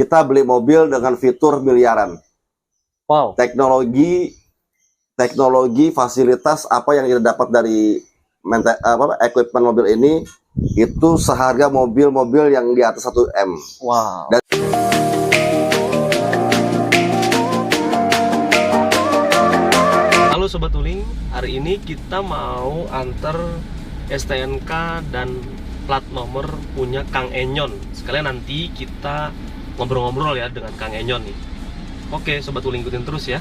Kita beli mobil dengan fitur miliaran. Wow. Teknologi, fasilitas apa yang kita dapat dari equipment mobil ini itu seharga mobil-mobil yang di atas 1 M. Wow. Dan halo Sobat Wuling, hari ini kita mau antar STNK dan plat nomor punya Kang Enyon. Sekalian nanti kita ngobrol-ngobrol ya dengan Kang Enyon nih. Oke Sobat Wuling, ikutin terus ya.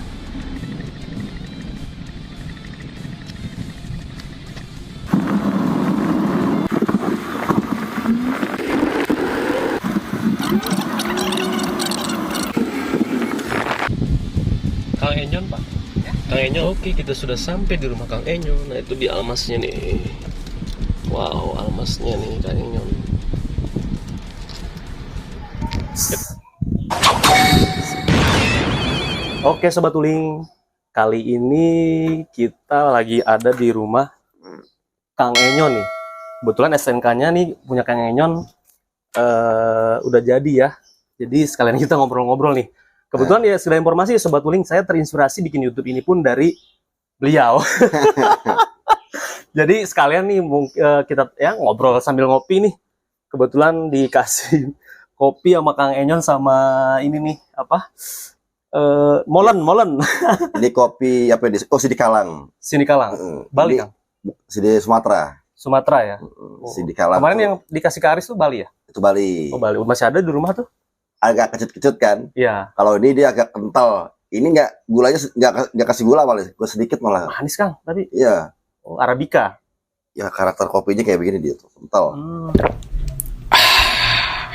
Kang Enyon Pak. Kang Enyon, oke, kita sudah sampai di rumah Kang Enyon. Nah itu di almasnya nih. Wow, almasnya nih Kang Enyon. Oke Sobat Wuling, kali ini kita lagi ada di rumah Kang Enyon nih. Kebetulan STNK-nya nih punya Kang Enyon udah jadi ya. Jadi sekalian kita ngobrol-ngobrol nih. Kebetulan ya sudah informasi Sobat Wuling, saya terinspirasi bikin YouTube ini pun dari beliau. Jadi sekalian nih kita ya ngobrol sambil ngopi nih. Kebetulan dikasih kopi sama Kang Enyon sama ini nih apa? Molen. ini kopi apa ya? Oh, Sidi Kalang. Sini Kalang. Bali Kang. Sidi Sumatera. Sumatera ya. Sidi Kalang. Kemarin tuh, yang dikasih ke Aris tuh Bali ya? itu Bali. Oh Bali. Masih ada di rumah tuh? Agak kecut-kecut kan? Iya. Kalau ini dia agak kental. Ini gulanya nggak kasih gula malah, gue sedikit malah. Manis Kang tadi. Iya. Oh, Arabica. Ya karakter kopinya kayak begini dia tuh, kental.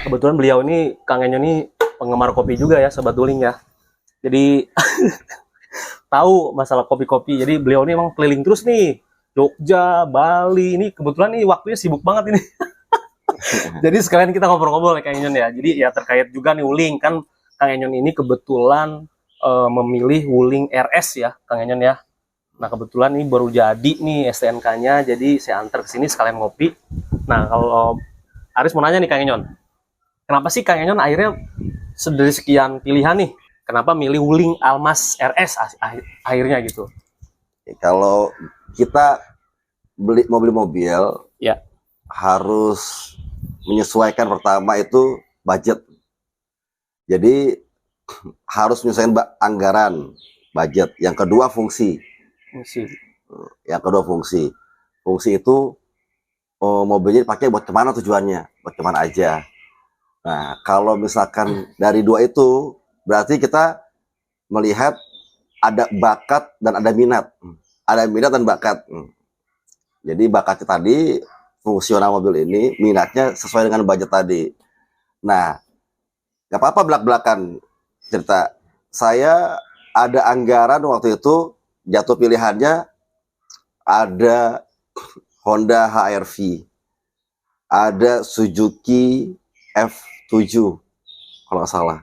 Kebetulan beliau ini Kang Enyon ini penggemar kopi juga ya Sobat Wuling ya. Jadi tahu masalah kopi-kopi. Jadi beliau ini emang keliling terus nih. Jogja, Bali, ini kebetulan nih waktunya sibuk banget ini. Jadi sekalian kita ngobrol-ngobrol ya Kang Enyon ya. Jadi ya terkait juga nih Wuling, kan Kang Enyon ini kebetulan memilih Wuling RS ya Kang Enyon ya. Nah kebetulan ini baru jadi nih STNK-nya, jadi saya antar ke sini sekalian ngopi. Nah kalau Aris mau nanya nih Kang Enyon, kenapa sih Kang Enyon akhirnya dari sekian pilihan nih, kenapa milih Wuling Almas RS akhirnya gitu? Kalau kita mau beli mobil, Ya. harus menyesuaikan pertama itu budget. Jadi harus menyesuaikan anggaran, budget. Yang kedua fungsi. Fungsi itu mobilnya dipakai buat kemana tujuannya, buat kemana aja. Nah kalau misalkan dari dua itu berarti kita melihat ada bakat dan ada minat. Ada minat dan bakat. Jadi bakatnya tadi fungsional mobil ini, minatnya sesuai dengan budget tadi. Nah, gak apa-apa belak-belakan cerita. Saya ada anggaran waktu itu, jatuh pilihannya ada Honda HR-V, ada Suzuki F7 kalau nggak salah.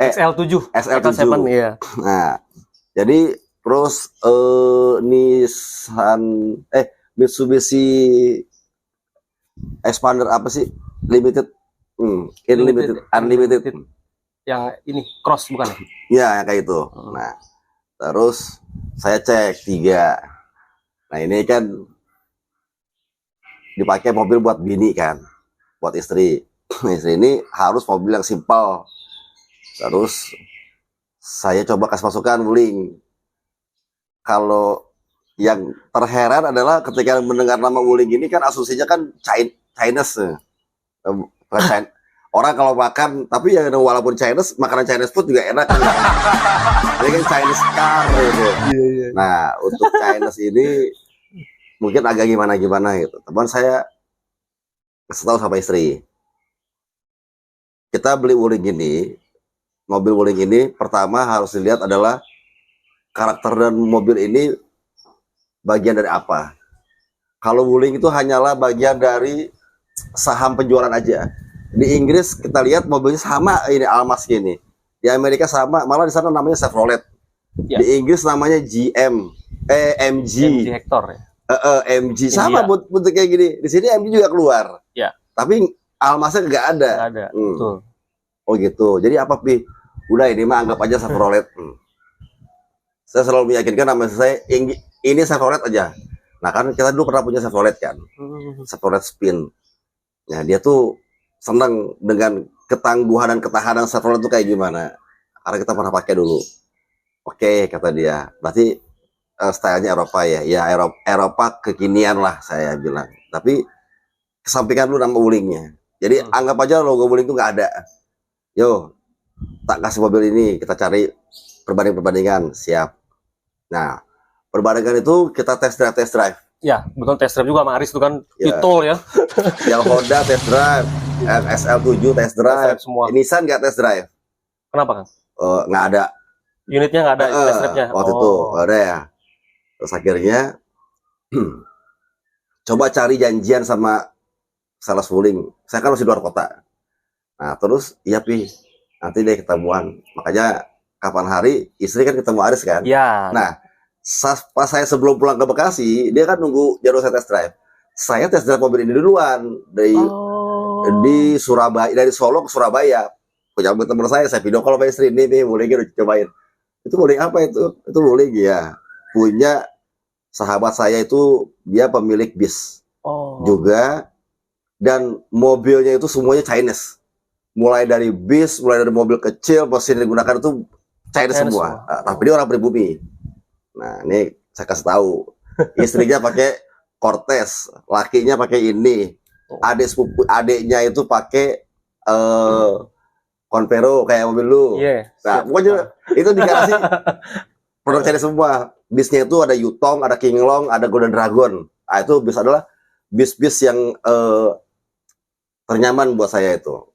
XL7. SL7. Iya. Nah, jadi terus Mitsubishi Expander apa sih? Limited, Unlimited. Yang ini cross bukan ya? Ya, yang kayak itu. Nah, terus saya cek 3. Nah, ini kan dipakai mobil buat bini kan, buat istri. Istri ini harus mobil yang simpel. Terus saya coba kasih masukan Wuling. Kalau yang terheran adalah ketika mendengar nama Wuling ini kan asumsinya kan Chinese. Orang kalau makan, tapi ya walaupun Chinese, makanan Chinese food juga enak. Ini kan Chinese car gitu. Nah untuk Chinese ini mungkin agak gimana gitu. Teman saya kasih tahu sama istri, kita beli Wuling ini, mobil Wuling ini pertama harus dilihat adalah karakter dan mobil ini bagian dari apa. Kalau Wuling itu hanyalah bagian dari saham penjualan aja. Di Inggris kita lihat mobilnya sama ini Almas gini. Di Amerika sama, malah di sana namanya Chevrolet. Ya. Di Inggris namanya MG Hector ya. MG sama bentuk kayak gini. Di sini MG juga keluar. Ya. Tapi Almasnya nggak ada. Nggak ada. Betul. Oh gitu. Jadi apa Pi? Udah ini mah anggap aja Chevrolet. Saya selalu meyakinkan nama saya ini Chevrolet aja. Nah kan kita dulu pernah punya Chevrolet kan, Chevrolet Spin. Nah dia tuh senang dengan ketangguhan dan ketahanan Chevrolet itu kayak gimana. Karena kita pernah pakai dulu. Oke kata dia. Berarti stylenya Eropa ya. Ya Eropa kekinian lah saya bilang. Tapi kesampingkan dulu nama Wulingnya. Jadi anggap aja logo Wuling itu nggak ada. Yo, tak kasih mobil ini, kita cari perbandingan, siap. Nah, perbandingan itu kita test drive. Ya, betul test drive juga sama Aris itu kan Ya. Titol ya. Yang Honda test drive, SL7 test drive, Semua. Nissan nggak test drive. Kenapa kan? Nggak ada. Unitnya nggak ada test drive-nya. Waktu itu ada ya. Terus akhirnya coba cari janjian sama sales Wuling. Saya kan masih luar kota. Nah terus iya Pi, nanti deh ketemuan. Makanya kapan hari istri kan ketemu Aris kan. Iya. Nah pas saya sebelum pulang ke Bekasi, dia kan nunggu jadwal saya test drive. Saya test drive mobil ini duluan di Surabaya, dari Solo ke Surabaya. Punya teman saya video call sama istri, ini nih Wuling udah cobain. Itu Wuling apa itu? Itu Wuling ya. Punya sahabat saya itu dia pemilik bis juga, dan mobilnya itu semuanya Chinese. Mulai dari bis, mulai dari mobil kecil, mesin yang digunakan itu Chinese semua. Tapi dia orang pribumi. Nah, ini saya kasih tahu. Istrinya pakai Cortez, lakinya pakai ini. Adiknya itu pakai Convero kayak mobil lu. Nah, pokoknya itu di garasi produk Chinese semua. Bisnya itu ada Yutong, ada King Long, ada Golden Dragon. Nah, itu bis adalah bis-bis yang ternyaman buat saya itu.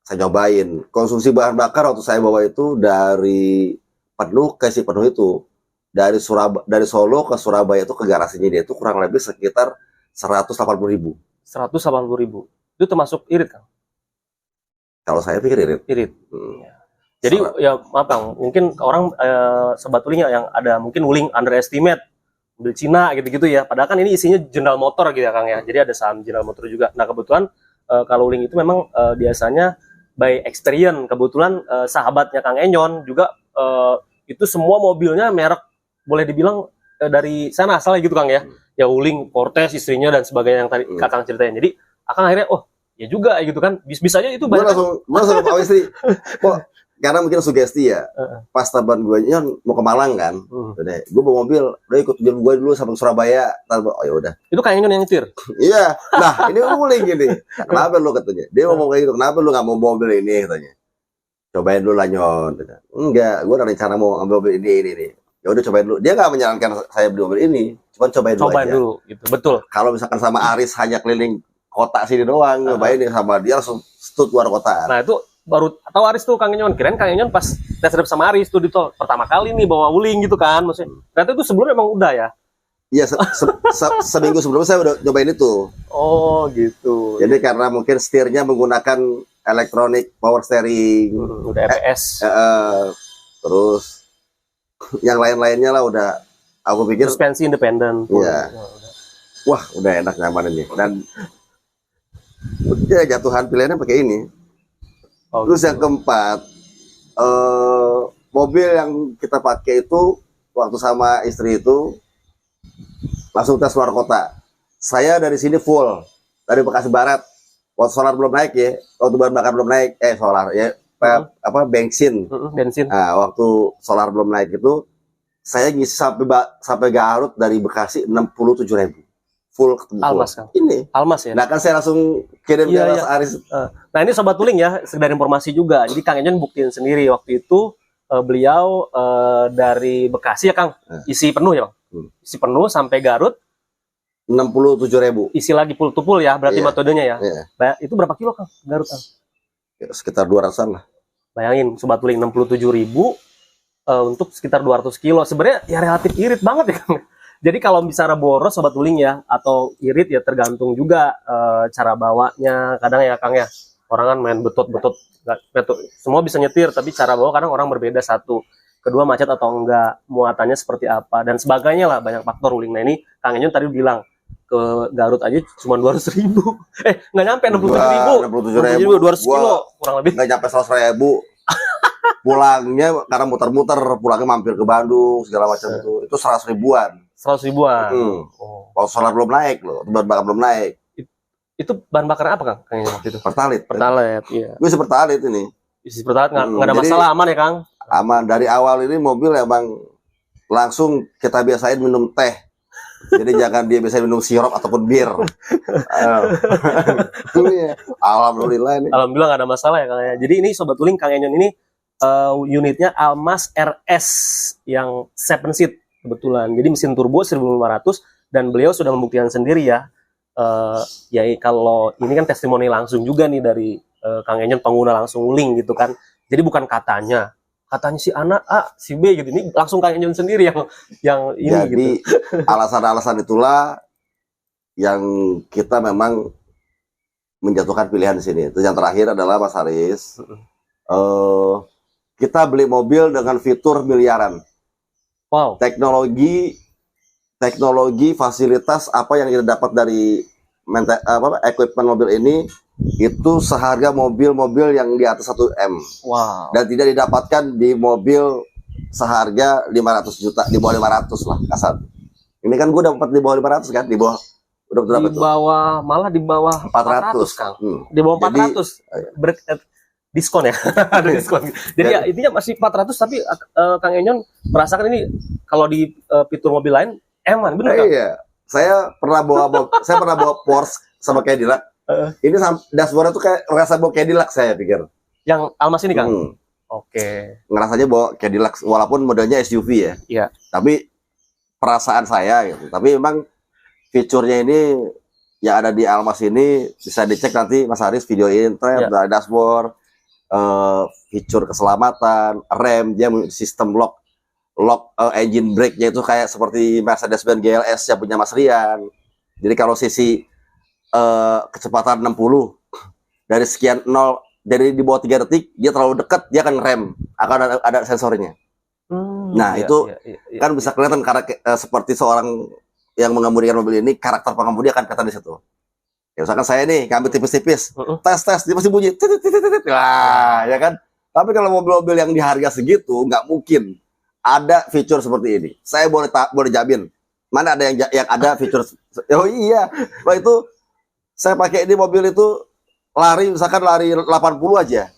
Saya nyobain konsumsi bahan bakar waktu saya bawa itu dari penuh ke si penuh itu dari Solo ke Surabaya itu ke garasinya dia itu kurang lebih sekitar 180.000. 180.000 itu termasuk irit kan? Kalau saya pikir irit. Jadi ya maaf Kang, mungkin orang Sobat Wuling yang ada mungkin Wuling underestimate mobil Cina gitu-gitu ya. Padahal kan ini isinya General Motor gitu ya Kang ya. Jadi ada saham General Motor juga. Nah kebetulan kalau Wuling itu memang biasanya by experience, kebetulan sahabatnya Kang Enyon juga itu semua mobilnya merek boleh dibilang dari sana asalnya gitu Kang ya. Ya Wuling, Cortez, istrinya dan sebagainya yang tadi Kakang ceritain. Jadi Akang akhirnya ya juga gitu kan. Bisa aja itu banyak. Gue langsung tahu istri. Kok karena mungkin sugesti ya. Pas taban gue mau ke Malang kan. Gue bawa mobil, udah ikut tujuan gue dulu sampai Surabaya. Oh ya udah. Itu Kang Enyon yang nyetir. Iya. Nah, ini Wuling gini. Kenapa lu katanya? Dia ngomong kayak gitu. Kenapa lu nggak mau mobil ini katanya? Cobain dulu lah Nyon. Enggak, gue ada rencana mau ambil mobil ini. Ya udah cobain dulu. Dia nggak menyarankan saya beli mobil ini. Cuma cobain aja. Dulu gitu. Betul. Kalau misalkan sama Aris hanya keliling kota sini doang, nyobain sama dia langsung stut luar kota. Nah, itu baru tahu Aris tuh Kang Enyon. Kirain Kang Enyon pas tes drive sama Aris tuh di tol pertama kali nih bawa Wuling gitu kan. Maksudnya ternyata itu sebelumnya emang udah ya. Iya, seminggu sebelumnya saya udah nyobain itu. Oh gitu. Jadi karena mungkin setirnya menggunakan elektronik power steering, udah EPS. Terus yang lain-lainnya lah udah aku pikir suspensi independen. Iya. Wah, udah enak nyaman ini. Dan ya jatuhan pilihannya pakai ini. Terus yang keempat, mobil yang kita pakai itu waktu sama istri itu langsung tes luar kota. Saya dari sini full dari Bekasi Barat. Waktu solar belum naik ya, waktu bahan bakar belum naik, solar ya, bensin. Nah, waktu solar belum naik itu, saya ngisi sampai Garut dari Bekasi 67.000. Full ketemu Almas kan? Ini Almas ya. Nah kan saya langsung kirim ke Mas Aris. Nah ini Sobat Wuling ya, sekedar informasi juga. Jadi Kang Enyon buktiin sendiri waktu itu beliau dari Bekasi ya Kang, isi penuh ya Bang. Isi penuh sampai Garut 67.000. Isi lagi full to full ya, berarti metodenya ya. Nah, itu berapa kilo Kang Garut Kang? Ya, sekitar 200-an lah. Bayangin Sobat Wuling 67.000 untuk sekitar 200 kilo. Sebenarnya ya relatif irit banget ya Kang. Jadi kalau misalnya boros Sobat Wuling ya atau irit ya tergantung juga cara bawanya. Kadang ya Kang ya, orang kan main betot-betot, semua bisa nyetir tapi cara bawa kadang orang berbeda. Satu, kedua macet atau enggak, muatannya seperti apa dan sebagainya lah, banyak faktor Wuling. Nah ini Kang Enyon tadi bilang ke Garut aja cuma 200.000. Nggak nyampe 67.000. 67.000. 200 kilo kurang lebih. Nggak nyampe 100.000. Pulangnya karena muter-muter, pulangnya mampir ke Bandung segala macam itu 100 ribuan. 100 ribuan. Oh. Kalau solar belum naik loh, bahan bakar belum naik. Itu bahan bakar apa Kang? Kayaknya waktu itu. Pertalite, iya. Gue seperti Pertalite ini. Isi Pertalite nggak ada masalah, aman ya Kang? Aman. Dari awal ini mobil emang langsung kita biasain minum teh. Jadi jangan dia biasain minum sirup ataupun bir. Alhamdulillah ini. Alhamdulillah nggak ada masalah ya Kang ya. Jadi ini Sobat Uling, Kang Enyon ini unitnya Almas RS yang 7 seat kebetulan. Jadi mesin turbo 1500 dan beliau sudah membuktikan sendiri ya. Ya kalau ini kan testimoni langsung juga nih dari Kang Enyon, pengguna langsung Uling gitu kan. Jadi bukan katanya si anak A, si B gitu. Ini langsung Kang Enyon sendiri yang ini. Jadi gitu. Alasan-alasan itulah yang kita memang menjatuhkan pilihan di sini. Terus yang terakhir adalah Mas Haris. Kita beli mobil dengan fitur miliaran. Wow. Teknologi, fasilitas apa yang kita dapat dari equipment mobil ini itu seharga mobil-mobil yang di atas 1 M. Wow. Dan tidak didapatkan di mobil seharga 500 juta, di bawah 500 lah kasar. Ini kan gue dapat di bawah 500 kan, di bawah malah di bawah 400 Kang. Di bawah 400. Diskon ya. Ada diskon. Jadi ya intinya masih 400 tapi Kang Enyon merasakan ini kalau di fitur mobil lain eman, bener Kang? Iya. Saya pernah bawa Porsche sama Cadillac. Ini dashboardnya tuh kayak rasa bawa Cadillac saya pikir. Yang Almas ini Kang? Oke. Ngerasanya bawa Cadillac walaupun modelnya SUV ya. Iya. Tapi perasaan saya gitu. Tapi memang fiturnya ini yang ada di Almas ini bisa dicek nanti Mas Haris videoin dari dashboard, fitur keselamatan, rem, dia sistem lock engine brake-nya itu kayak seperti Mercedes-Benz GLS yang punya Mas Rian. Jadi kalau sisi kecepatan 60 dari sekian 0 dari di bawah 3 detik dia terlalu dekat dia akan rem, akan ada sensornya. Itu kan bisa kelihatan karena seperti seorang yang mengemudikan mobil ini, karakter pengemudi akan kelihatan di situ. Ya misalkan saya nih ngambil tipis-tipis, tes dia masih bunyi, wah ya kan. Tapi kalau mobil-mobil yang di harga segitu nggak mungkin ada fitur seperti ini. Saya boleh jamin. Mana ada yang ada fitur? Oh iya, kalau itu saya pakai di mobil itu misalkan lari 80 aja,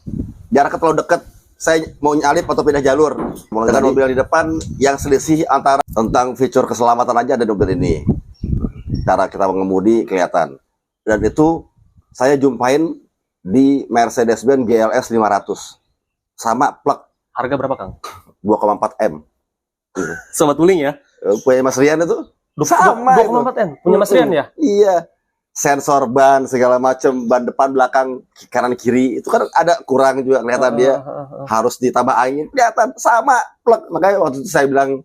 jaraknya terlalu dekat. Saya mau nyalip atau pindah jalur dengan mobil yang di depan yang selisih antara tentang fitur keselamatan aja ada di mobil ini. Cara kita mengemudi kelihatan. Dan itu saya jumpain di Mercedes-Benz GLS 500 sama plug. Harga berapa Kang? 2,4 M. Sobat Uling ya. Punya Mas Rian itu sama 2,4 M. Punya Mas Rian ya? Iya. Sensor ban segala macam, ban depan belakang kanan kiri itu kan ada kurang juga kelihatan dia. Harus ditambah angin kelihatan sama plug. Makanya waktu itu saya bilang,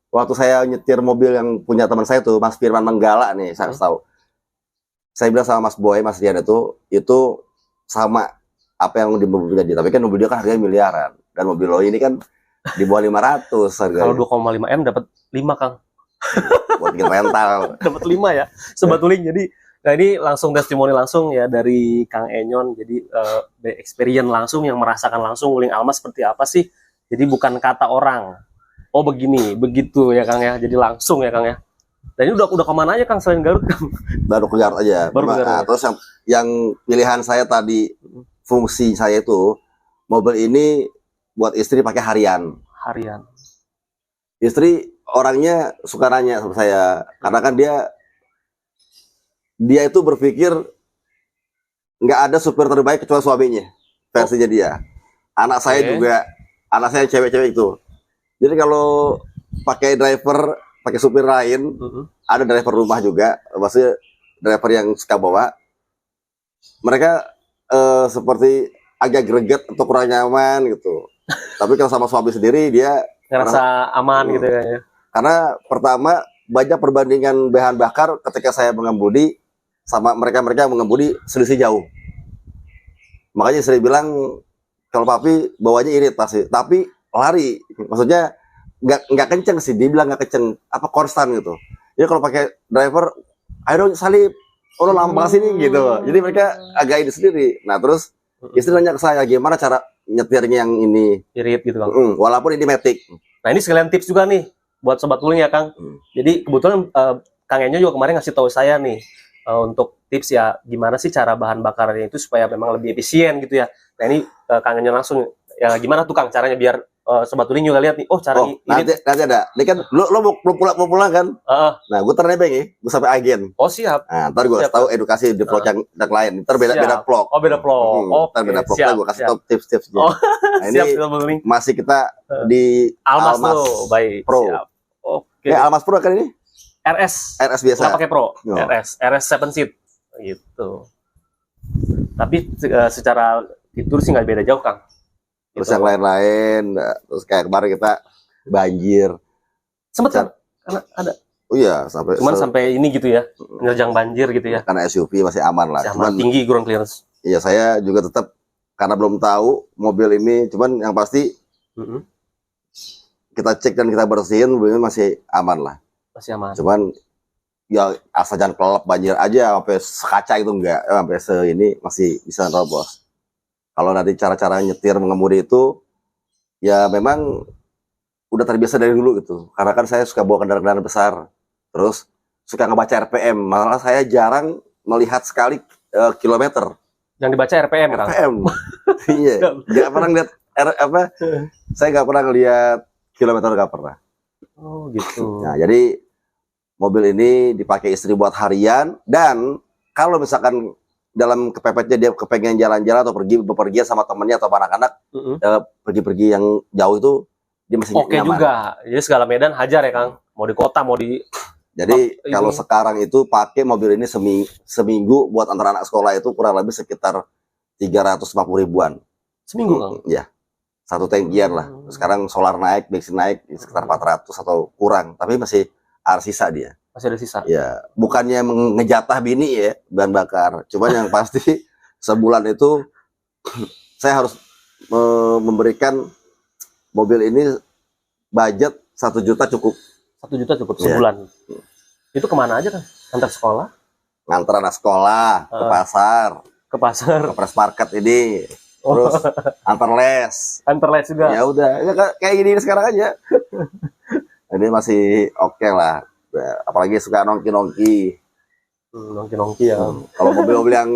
waktu saya nyetir mobil yang punya teman saya tuh Mas Firman Menggala nih, saya tahu. Saya bilang sama Mas Boy, Mas Rian itu sama apa yang di mobil tadi. Tapi kan mobil dia kan harganya miliaran dan mobil lo ini kan di bawah 500 harganya. Kalau 2,5 M dapat 5 Kang. Buat bikin rental. Dapat 5 ya. Sobat Uling, jadi nah ini langsung testimoni langsung ya dari Kang Enyon. Jadi experience langsung yang merasakan langsung Uling Almas seperti apa sih. Jadi bukan kata orang. Oh begini, begitu ya Kang ya. Jadi langsung ya Kang ya. Dan ini udah kemana aja Kang selain Garut Kang? Baru ke Garut aja. Terus yang pilihan saya tadi, fungsi saya itu mobil ini buat istri pakai harian. Istri orangnya suka nanya sama saya karena kan dia itu berpikir nggak ada supir terbaik kecuali suaminya, versinya dia. Anak saya juga, anak saya cewek-cewek itu. Jadi kalau pakai supir lain, ada driver rumah juga, maksudnya driver yang suka bawa. Mereka seperti agak greget atau kurang nyaman gitu. Tapi kalau sama suami sendiri dia ngerasa aman gitu ya. Karena pertama banyak perbandingan bahan bakar ketika saya mengemudi sama mereka mengemudi selisih jauh. Makanya saya bilang kalau papi bawanya irit pasti, tapi lari. Maksudnya nggak kenceng sih, dia bilang nggak kenceng, apa konstan gitu. Jadi kalau pakai driver ayo dong salip, oh lambang sini gitu. Jadi mereka agak ini sendiri. Nah terus istri nanya ke saya, gimana cara nyetirnya yang ini irit gitu Kang. Walaupun ini matic. Nah ini sekalian tips juga nih buat sobat tuling ya Kang. Jadi kebetulan Kang Enyo juga kemarin ngasih tahu saya nih untuk tips ya gimana sih cara bahan bakarnya itu supaya memang lebih efisien gitu ya. Nah ini Kang Enyo langsung ya gimana tuh Kang caranya biar sobat tuling juga lihat nih, oh cara ini nanti ada. Ini kan lo mau pulang kan? Nah, gue nebeng ya, gue sampai agen. Oh siap. Nah, ntar gue kasih tahu edukasi di vlog yang lain. Ntar beda vlog. Oh beda vlog. Ntar beda vlog lah, gue kasih tahu tips-tipsnya. Nah, ini masih kita di Almas baik. Pro. Siap. Oke. Almas Pro kan ini? RS biasa. Nggak pakai Pro. RS 7 seat gitu. Tapi secara fitur sih nggak beda jauh Kang. Terus yang lain-lain, terus kayak kemarin kita banjir. Sempet kan? Karena ada. Oh iya, sampai ini gitu ya, menerjang banjir gitu ya. Karena SUV masih aman lah. Cuman tinggi ground clearance. Iya, saya juga tetap karena belum tahu mobil ini, cuman yang pasti kita cek dan kita bersihin, mobilnya masih aman lah. Masih aman. Cuman ya asal jangan kelelep banjir aja, sampai sekaca itu enggak, sampai ini masih bisa nerobos. Kalau nanti cara-cara nyetir mengemudi itu, ya memang udah terbiasa dari dulu gitu. Karena kan saya suka bawa kendaraan besar, terus suka ngebaca RPM. Malah saya jarang melihat sekali kilometer. Yang dibaca RPM kan? RPM. Iya. Gak pernah ngeliat saya gak pernah ngeliat kilometer, gak pernah. Oh gitu. Nah jadi mobil ini dipakai istri buat harian, dan kalau misalkan dalam kepepetnya dia kepengen jalan-jalan atau bepergian sama temennya atau anak-anak, pergi-pergi yang jauh itu dia masih nyaman. Juga. Jadi segala medan hajar ya Kang. Mau di kota, mau di. Jadi kalau sekarang itu pakai mobil ini seminggu buat antar anak sekolah itu kurang lebih sekitar 350 ribuan. Seminggu Kang? Iya. Satu tangkian lah. Sekarang solar naik, bensin naik sekitar 400 atau kurang. Tapi masih ada sisa dia. Masih ada sisa. Ya, bukannya ngejatah bini ya bahan bakar. Cuman yang pasti sebulan itu saya harus memberikan mobil ini budget 1 juta cukup. 1 juta cukup sebulan. Itu kemana aja kan? Antar sekolah? Ngantar anak sekolah, ke pasar. Ke pasar. Ke press market ini. Terus antar les. Antar les juga. Ya udah, ya kayak gini sekarang aja. Ini masih oke lah. Apalagi suka nongki-nongki. Nongki-nongki ya. Kalau mobil-mobil yang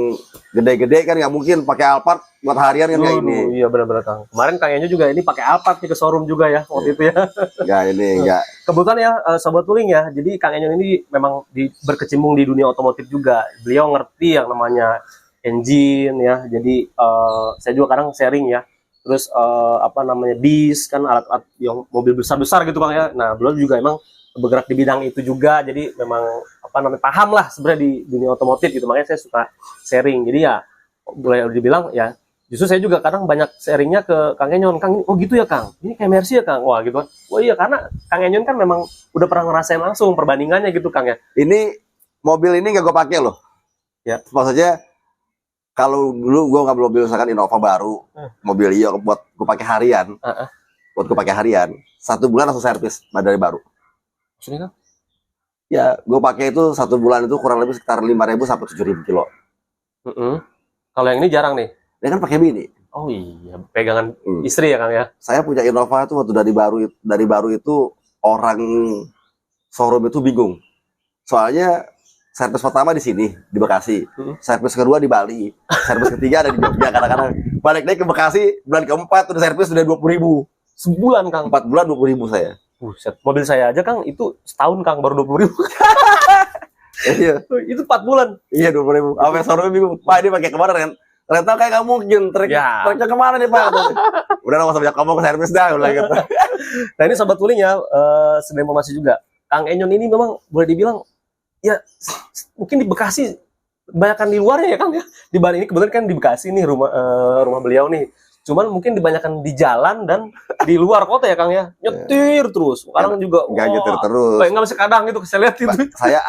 gede-gede kan nggak mungkin pakai Alphard buat harian kan kayak ini. Iya benar-benar Kang. Kemarin kayaknya juga ini pakai Alphard ke showroom juga ya waktu itu ya. Enggak. Kebetulan ya sobat tuling ya. Jadi Kang Enyo ini memang berkecimpung di dunia otomotif juga. Beliau ngerti yang namanya engine ya. Jadi saya juga kadang sharing ya. Terus bis kan alat-alat yang mobil besar-besar gitu Kang ya. Nah, beliau juga emang bergerak di bidang itu juga, jadi memang paham lah sebenarnya di dunia otomotif gitu, makanya saya suka sharing. Jadi ya boleh dibilang ya justru saya juga kadang banyak sharingnya ke Kang Enyon. Kang, oh gitu ya Kang, ini kayak Mercy ya Kang, wah gitu kan. Oh iya, karena Kang Enyon kan memang udah pernah ngerasain langsung perbandingannya gitu Kang ya. Ini mobil ini nggak gue pakai loh ya, maksudnya kalau dulu gue nggak mobil misalkan Innova baru, mobil Io buat gue pakai harian, buat gue pakai harian 1 bulan langsung servis dari baru. Maksudnya Kang? Ya, gue pakai itu 1 bulan itu kurang lebih sekitar 5.000 sampai 7.000 kilo. Kalau yang ini jarang nih. Dia kan pakai bini. Oh iya, pegangan istri ya Kang ya. Saya punya Innova itu waktu dari baru itu orang showroom itu bingung. Soalnya servis pertama di sini di Bekasi, servis kedua di Bali, servis ketiga ada di Jogja. Kadang-kadang balik lagi ke Bekasi bulan keempat udah servis udah 20.000 sebulan Kang. 4 bulan 20.000 saya. Buset, mobil saya aja Kang itu setahun Kang baru 20.000. Iya. Itu 4 bulan. Iya 20.000. Apa showroom bingung. Pak ini pakai kemana kan? Rental kayak nggak mungkin. Treknya kemana nih Pak? Udah nggak usah banyak ngomong ke servis dah. Udah gitu. Nah ini sobat tuling ya, sedang informasi juga. Kang Enyon ini memang boleh dibilang ya mungkin di Bekasi kebanyakan di luarnya ya Kang ya. Di Bali ini kebetulan kan di Bekasi nih rumah beliau nih. Cuman mungkin dibanyakan di jalan dan di luar kota ya Kang ya. Nyetir terus. Kadang juga nggak nyetir terus. Kayak nggak bisa kadang gitu saya lihat itu. Saya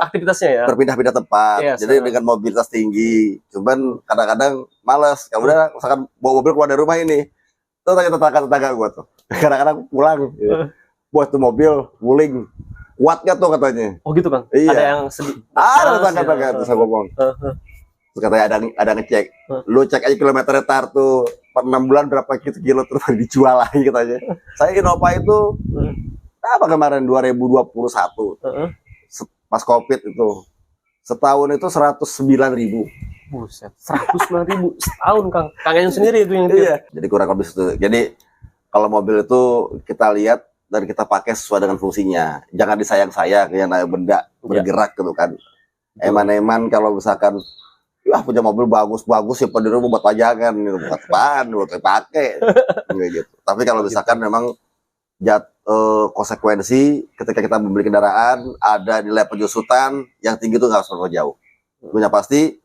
aktivitasnya ya berpindah-pindah tempat. Jadi dengan mobilitas tinggi. Cuman kadang-kadang malas. Ya udah misalkan bawa mobil keluar dari rumah ini. Tuh tanya tetangga gue tuh. Kadang-kadang pulang. Buat tuh mobil wuling. kuat gak tuh katanya. Oh gitu Kang. Iya. Ada yang sedih. Ada kata-kata terus saya ngomong. Terus katanya ada ngecek. Lu cek aja kilometernya tar tuh per 6 bulan berapa kilo terus dijual lagi katanya. Saya Innova itu apa kemarin 2021 pas Covid itu setahun itu 109.000. Buset, 109.000 setahun Kang. Kang Enyon sendiri itu yang dia. Iya. Jadi kurang lebih itu. Jadi kalau mobil itu kita lihat dan kita pakai sesuai dengan fungsinya. Jangan disayang-sayang yang namanya benda bergerak gitu kan. Eman-eman kalau misalkan wah punya mobil bagus-bagus ya pada rumah buat pajangan gitu, buat apaan, buat pakai gitu. Tapi kalau misalkan memang konsekuensi ketika kita membeli kendaraan ada nilai penyusutan yang tinggi itu nggak harus terlalu jauh. Punya pasti,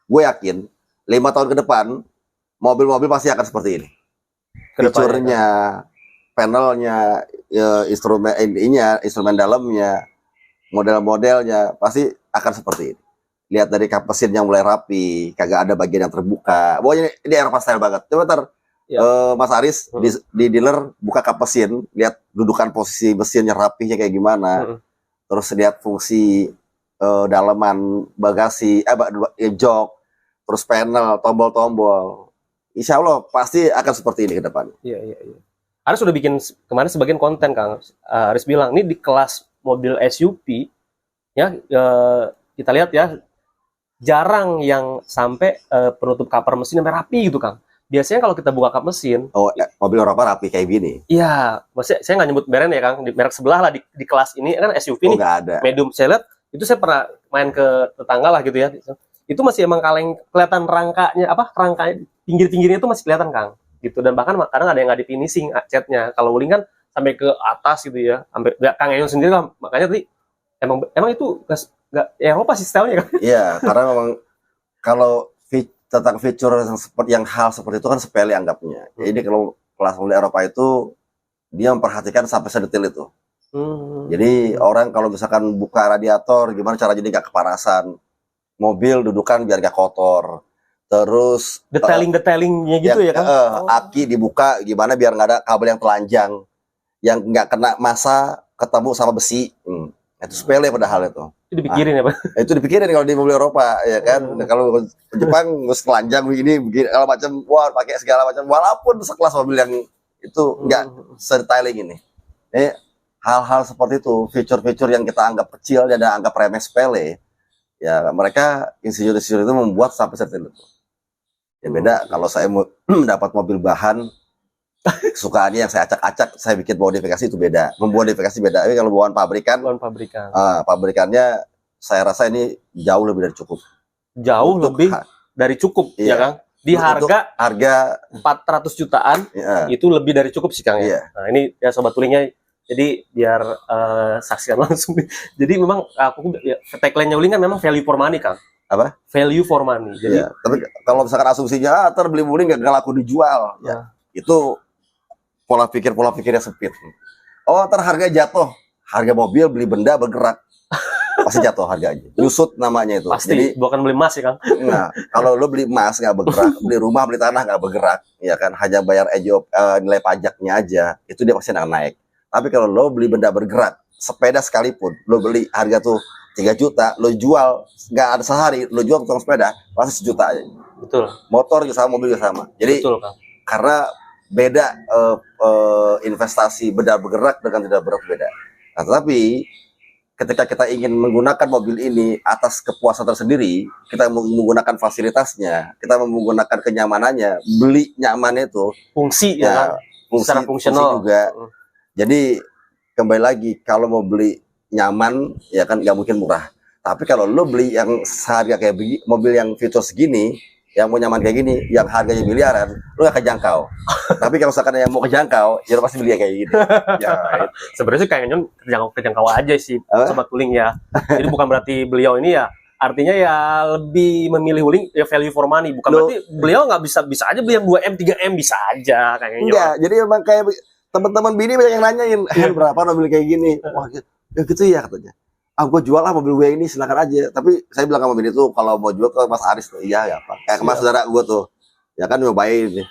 gue yakin 5 tahun ke depan mobil-mobil pasti akan seperti ini. Fiturnya, panelnya, ya, instrumen dalamnya, model-modelnya pasti akan seperti ini. Lihat dari kap mesin yang mulai rapi, kagak ada bagian yang terbuka. Pokoknya ini Eropa style banget. Coba Mas Aris di dealer buka kap mesin, lihat dudukan posisi mesinnya rapihnya kayak gimana. Terus lihat fungsi dalaman bagasi, jok, terus panel, tombol-tombol. Insya Allah pasti akan seperti ini ke depan. Iya. Aris sudah bikin kemarin sebagian konten Kang. Aris bilang ini di kelas mobil SUV ya, kita lihat ya jarang yang sampai penutup cover mesin sampai rapi gitu Kang. Biasanya kalau kita buka kap mesin, mobil Eropa rapi kayak gini. Iya, maksudnya saya nggak nyebut brand ya Kang, di merek sebelah lah di kelas ini kan SUV nih. Nggak ada. Medium saya lihat itu saya pernah main ke tetangga lah gitu ya. Itu masih emang kaleng kelihatan rangkanya pinggir-pinggirnya itu masih kelihatan Kang. Gitu, dan bahkan kadang ada yang nggak di finishing catnya. Kalau wuling kan sampai ke atas gitu ya, sampai Kang Enyon sendiri lah, makanya tadi emang itu nggak Eropa sih stylenya Kang. Iya, karena memang kalau tentang fitur yang hal seperti itu kan sepele anggapnya. Jadi kalau kelas mobil Eropa itu dia memperhatikan sampai sedetail itu. Jadi orang kalau misalkan buka radiator gimana cara jadi nggak kepanasan, mobil dudukan biar nggak kotor. Terus detailingnya gitu ya kan. Aki dibuka gimana biar nggak ada kabel yang telanjang, yang nggak kena massa ketemu sama besi. Itu sepele padahal itu. Itu dipikirin ya Pak? Itu dipikirin kalau di mobil Eropa ya kan. Kalau Jepang harus telanjang begini kalau macam wah pakai segala macam walaupun sekelas mobil yang itu nggak sedetailing ini. Hal-hal seperti itu, fitur-fitur yang kita anggap kecil dan anggap remeh sepele, ya mereka insinyur-insinyur itu membuat sampai sedetail itu. Ya beda kalau saya mendapat mobil bahan kesukaannya yang saya acak-acak, saya bikin modifikasi itu beda. Memodifikasi beda. Tapi kalau bawaan pabrikan, pabrikannya saya rasa ini jauh lebih dari cukup. Jauh lebih dari cukup, ya Kang. Di harga 400 jutaan, itu lebih dari cukup sih Kang ya. Nah ini ya Sobat Tulingnya, jadi biar saksikan langsung. Jadi memang tagline-nya Wuling kan memang value for money Kang. Apa? Value for money. Jadi tapi kalau misalkan asumsinya terbeli Wuling nggak laku dijual, ya itu pola pikirnya sempit. Oh, ntar harga jatuh, harga mobil beli benda bergerak pasti jatuh harganya. Nyusut namanya itu. Pasti. Jadi bukan beli emas ya Kang. Nah, kalau lo beli emas nggak bergerak, beli rumah, beli tanah nggak bergerak, ya kan hanya bayar nilai pajaknya aja, itu dia pasti akan naik. Tapi kalau lo beli benda bergerak, sepeda sekalipun, lo beli harga tuh 3 juta, lo jual nggak ada sehari, lo jual tukang sepeda pasti 1 juta aja. Betul. Motor juga sama, mobil juga sama. Jadi betul, Kang. Karena beda investasi benda bergerak dengan tidak bergerak beda. Nah, tetapi ketika kita ingin menggunakan mobil ini atas kepuasan tersendiri, kita menggunakan fasilitasnya, kita menggunakan kenyamanannya, beli nyaman itu, fungsi ya, secara fungsional fungsi juga. Jadi kembali lagi kalau mau beli nyaman ya kan nggak mungkin murah. Tapi kalau lo beli yang seharga kayak begini, mobil yang fitur segini, yang mau nyaman kayak gini, yang harganya miliaran, lu gak kejangkau. Tapi kalau misalkan yang mau kejangkau, ya lu pasti beli kayak gini. Ya, sebenarnya sih kayaknya kejangkau aja sih, Sobat Wuling ya. Jadi bukan berarti beliau ini ya, artinya ya lebih memilih Wuling ya value for money. Bukan berarti beliau nggak bisa aja beli yang 2M, 3M bisa aja kayaknya. Enggak, jadi emang kayak teman-teman bini banyak yang nanyain, berapa mobil kayak gini? Wah, ya gitu ya katanya. Gue jual lah mobil gue ini, silakan aja. Tapi saya bilang sama bini tuh kalau mau jual ke Mas Aris tuh, iya ya Pak. Kayak kemarin saudara gue tuh, ya kan nyobain nih.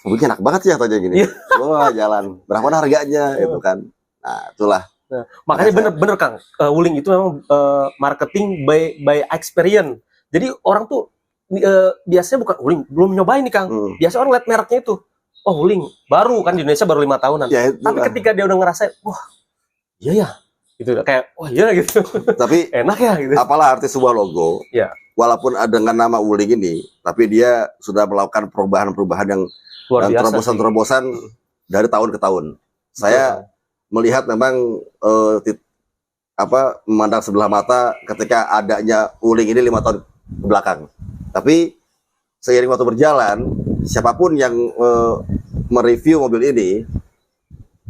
Mobilnya enak banget sih katanya gini. Wah jalan, berapa harganya itu kan. Nah itulah. Makanya bener Kang, Wuling itu memang marketing by experience. Jadi orang tuh biasanya bukan Wuling, belum nyobain nih Kang. Biasa orang lihat mereknya itu, oh Wuling baru kan di Indonesia baru 5 tahunan. Ya, tapi ketika dia udah ngerasain, wah iya ya, gitu kayak wah iya gitu. Tapi enak ya gitu. Apalah arti sebuah logo? Ya. Walaupun ada dengan nama Wuling ini, tapi dia sudah melakukan perubahan-perubahan yang terobosan-terobosan dari tahun ke tahun. Saya melihat memang memandang sebelah mata ketika adanya Wuling ini 5 tahun ke belakang. Tapi seiring waktu berjalan, siapapun yang mereview mobil ini,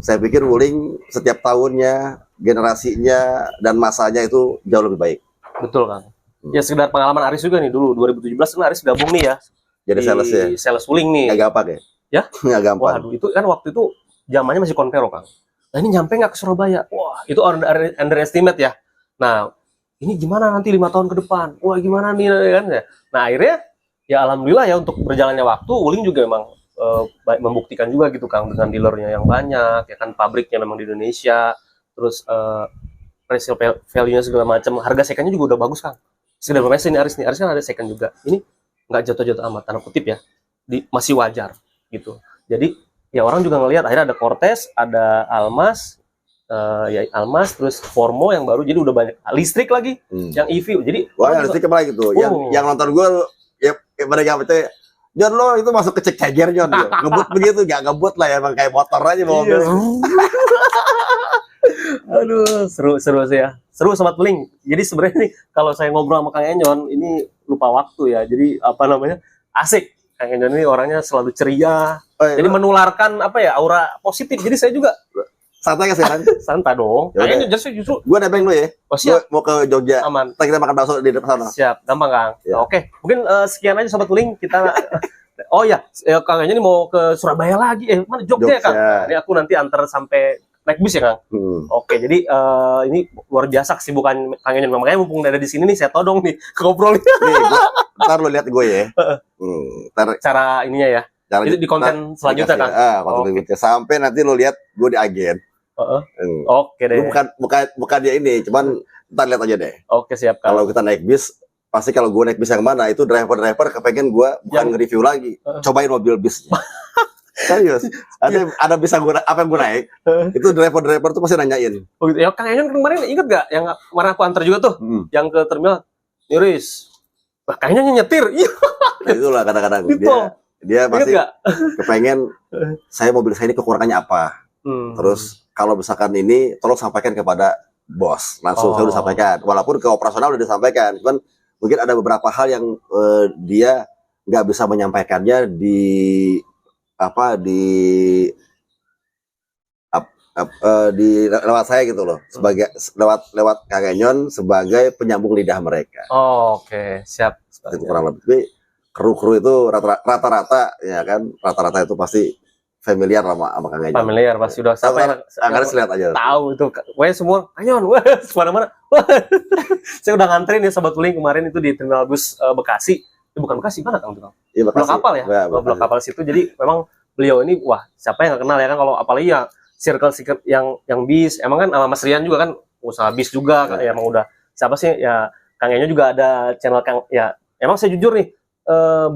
saya pikir Wuling setiap tahunnya, generasinya dan masanya itu jauh lebih baik. Betul Kang. Ya sekedar pengalaman Aris juga nih dulu 2017 kan Aris gabung nih ya. Jadi sales Wuling nih. Nggak gampang ya? Ya? Nggak gampang. Waduh, itu kan waktu itu zamannya masih konvero Kang. Nah ini nyampe nggak ke Surabaya? Wah itu underestimate ya. Nah ini gimana nanti 5 tahun ke depan? Wah gimana nih kan ya? Nah akhirnya ya alhamdulillah ya untuk berjalannya waktu Wuling juga memang membuktikan juga gitu Kang dengan dealernya yang banyak ya kan, pabriknya memang di Indonesia, terus resale value-nya segala macam, harga second-nya juga udah bagus Kang. Sekedar bermain ini Aris kan ada second juga. Ini nggak jatuh-jatuh amat, tanda kutip ya, masih wajar gitu. Jadi ya orang juga ngelihat akhirnya ada Cortez, ada Almas, terus Formo yang baru, jadi udah banyak listrik lagi, yang EV. Jadi yang listrik kembali gitu. Yang nonton gue ya mereka itu John lo itu masuk ke ceker John, ngebut begitu, gak ngebut lah ya, emang kayak motor aja mobil. Aduh, seru sih ya. Seru Sobat Wuling. Jadi sebenarnya nih kalau saya ngobrol sama Kang Enyon ini lupa waktu ya. Jadi asik. Kang Enyon ini orangnya selalu ceria. Jadi menularkan aura positif. Jadi saya juga santai kan sekarang? Santai dong. Kang Enyon justru gue nebeng lu ya. Siap. Mau ke Jogja. Aman. Kita makan bakso di depan sana. Siap, gampang Kang. Ya. Oke, mungkin sekian aja Sobat Wuling kita. Oh ya, Kang Enyon ini mau ke Surabaya lagi. Mana Jogja ya Kang? Ini aku nanti antar sampai naik bis ya Kang? Oke, jadi ini luar biasa kesibukan Kang Enyon. Makanya mumpung ada di sini nih, saya todong nih ngobrolnya. Ntar lu lihat gue ya. Cara ininya ya. Itu di konten selanjutnya Kang. Konten selanjutnya. Sampai nanti lu lihat gue di agen. Oke deh. Bukan dia ini, cuman ntar lihat aja deh. Oke siap Kang. Kalau kita naik bis, pasti kalau gue naik bis yang mana, itu driver kepengen gue bukan nge-review lagi, cobain mobil bisnya. Serius, ada bis yang apa yang gue naik, itu driver tuh pasti nanyain. Oh gitu. Ya Kang Enyon kemarin inget gak yang kemarin aku antar juga tuh, yang ke terminal, Iris, Kang Enyon nyetir. Nah, itulah kadang-kadang dia pasti kepengen mobil saya ini kekurangannya apa. Terus kalau misalkan ini, tolong sampaikan kepada bos, langsung saya udah sampaikan. Walaupun ke operasional udah disampaikan, cuman mungkin ada beberapa hal yang dia nggak bisa menyampaikannya di lewat saya gitu loh, sebagai lewat Kang Enyon sebagai penyambung lidah mereka. Oke, siap. Itu kurang lebih. Kru itu rata-rata ya kan, rata-rata itu pasti familiar sama Kang Enyon. Familiar pasti udah sampai. Agar lihat aja. Tahu itu, semua Enyon, mana-mana. Saya udah nganterin ya Sobat Wuling kemarin itu di terminal bus Bekasi. Bukan Bekasi, mana Kang? Iya, Blok kapal ya? Blok kapal situ. Jadi memang beliau ini, wah siapa yang nggak kenal ya kan, kalau apalagi ya circle yang bis. Emang kan sama Mas Rian juga kan usaha bis juga kan, ya emang udah. Siapa sih ya, Kang Enyon juga ada channel Kang, ya emang saya jujur nih,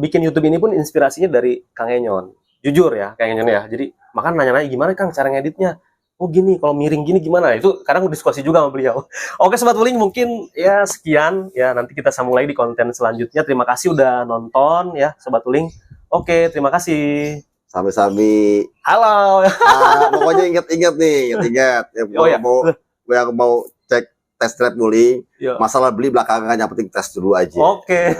bikin YouTube ini pun inspirasinya dari Kang Enyon. Jujur ya Kang Enyon ya. Jadi makanya nanya-nanya gimana Kang cara ngeditnya. Oh gini, kalau miring gini gimana? Itu kadang diskusi juga sama beliau. Oke Sobat Wuling, mungkin ya sekian ya, nanti kita sambung lagi di konten selanjutnya. Terima kasih udah nonton ya Sobat Wuling. Oke, terima kasih. Sami-sami. Halo. Pokoknya ingat nih. Yang mau cek test drive Wuling, masalah beli belakangan, yang penting tes dulu aja. Oke.